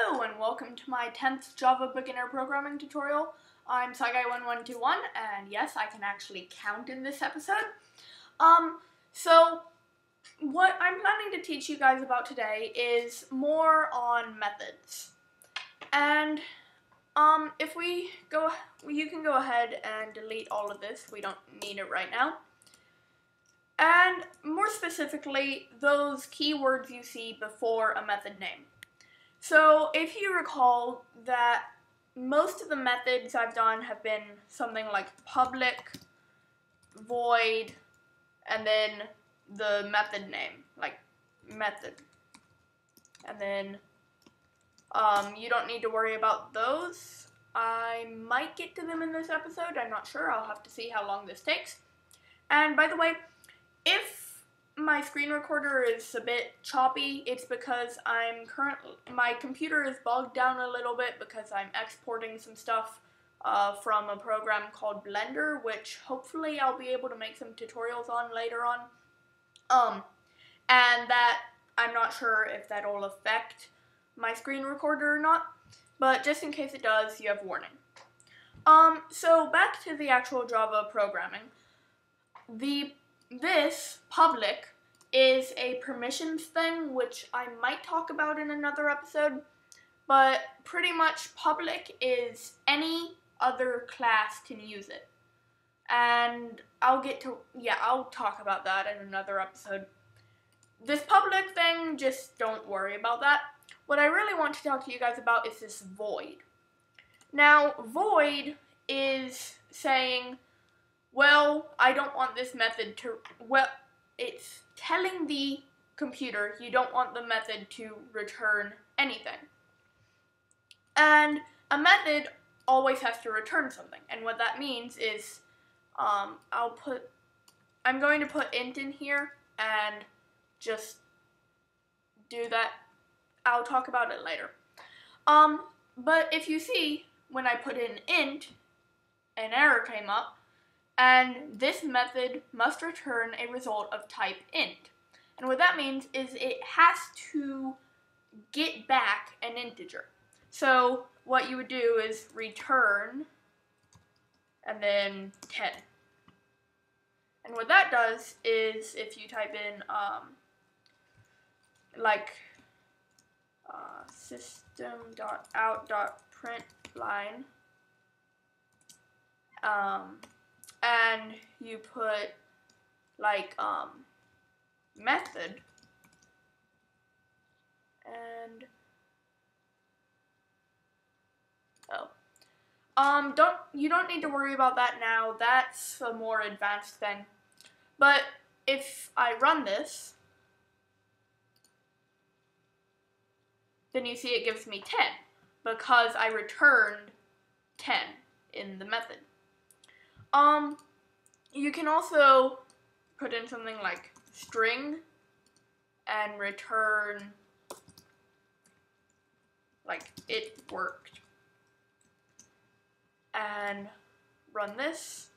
Hello and welcome to my 10th Java beginner programming tutorial. I'm Saigai1121 and yes, I can actually count in this episode. So what I'm planning to teach you guys about today is more on methods. And if you can go ahead and delete all of this. We don't need it right now. And more specifically, those keywords you see before a method name. So if you recall that most of the methods I've done have been something like public, void, and then the method name, like method. And then you don't need to worry about those. I might get to them in this episode, I'm not sure, I'll have to see how long this takes. And by the way, if my screen recorder is a bit choppy, it's because my computer is bogged down a little bit because I'm exporting some stuff from a program called Blender, which hopefully I'll be able to make some tutorials on later on. And that, I'm not sure if that'll affect my screen recorder or not, but just in case it does, you have warning. So back to the actual Java programming. This public is a permissions thing, which I might talk about in another episode, but pretty much public is any other class can use it. And I'll talk about that in another episode. This public thing, just don't worry about that. What I really want to talk to you guys about is this void. Now, void is saying, well, I don't want this method to, it's telling the computer you don't want the method to return anything. And a method always has to return something. And what that means is, I'm going to put int in here and just do that. I'll talk about it later. But if you see, when I put in int, an error came up, and this method must return a result of type int. And what that means is it has to get back an integer. So what you would do is return and then 10. And what that does is if you type in system.out.println and you put method and you don't need to worry about that now. That's a more advanced thing. But if I run this, then you see it gives me 10 because I returned 10 in the method. You can also put in something like string and return like it worked. And run this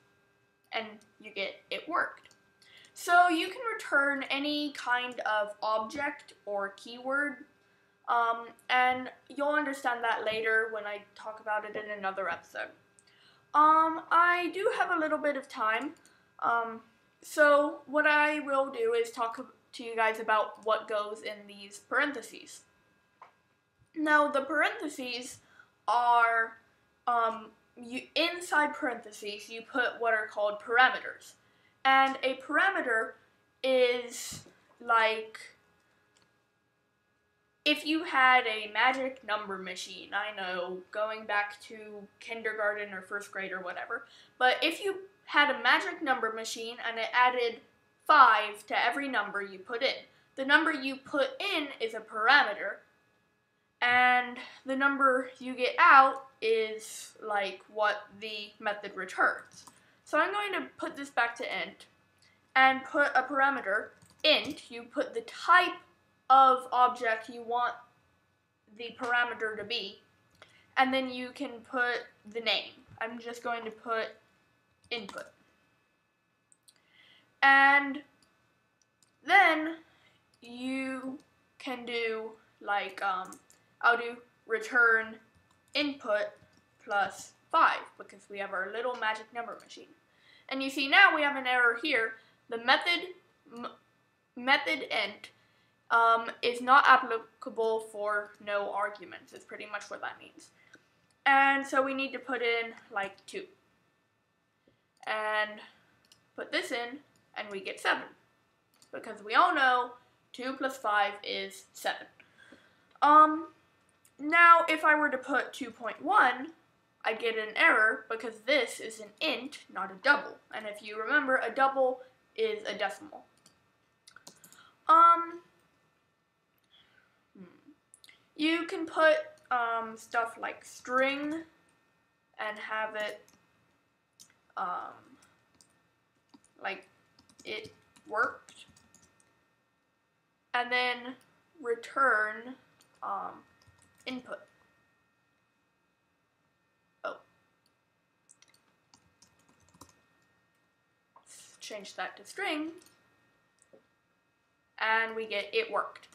and you get it worked. So you can return any kind of object or keyword, and you'll understand that later when I talk about it in another episode. I do have a little bit of time, so what I will do is talk to you guys about what goes in these parentheses. Now, the parentheses are, inside parentheses, you put what are called parameters. And a parameter is like if you had a magic number machine, I know, going back to kindergarten or first grade or whatever, but if you had a magic number machine and it added 5 to every number you put in, the number you put in is a parameter, and the number you get out is like what the method returns. So I'm going to put this back to int and put a parameter, int, you put the type of object you want the parameter to be, and then you can put the name. I'm just going to put input. And then you can do like, I'll do return input plus 5 because we have our little magic number machine. And you see now we have an error here. The method int is not applicable for no arguments. It's pretty much what that means. And so we need to put in like 2. And put this in and we get 7. Because we all know 2 plus 5 is 7. Now if I were to put 2.1, I'd get an error because this is an int, not a double. And if you remember, a double is a decimal. You can put stuff like string and have it like it worked, and then return input. Change that to string, and we get it worked.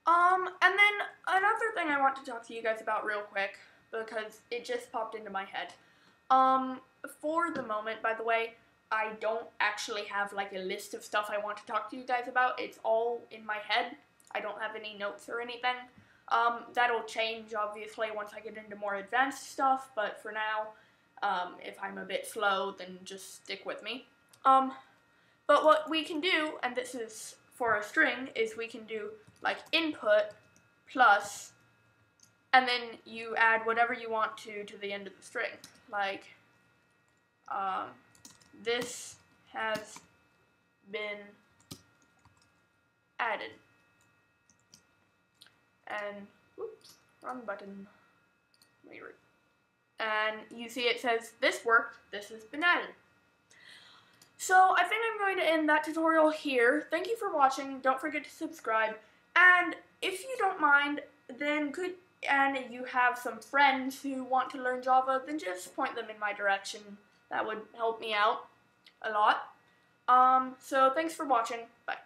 And then another thing I want to talk to you guys about real quick, because it just popped into my head. For the moment, by the way, I don't actually have like a list of stuff I want to talk to you guys about. It's all in my head. I don't have any notes or anything. That'll change, obviously, once I get into more advanced stuff, but for now, if I'm a bit slow, then just stick with me. But what we can do, and this is for a string, is we can do like input plus, and then you add whatever you want to the end of the string. Like, this has been added. And, oops, wrong button. And you see it says, this worked, this has been added. So I think I'm going to end that tutorial here. Thank you for watching. Don't forget to subscribe. And if you don't mind, then and you have some friends who want to learn Java, then just point them in my direction. That would help me out a lot. So thanks for watching. Bye.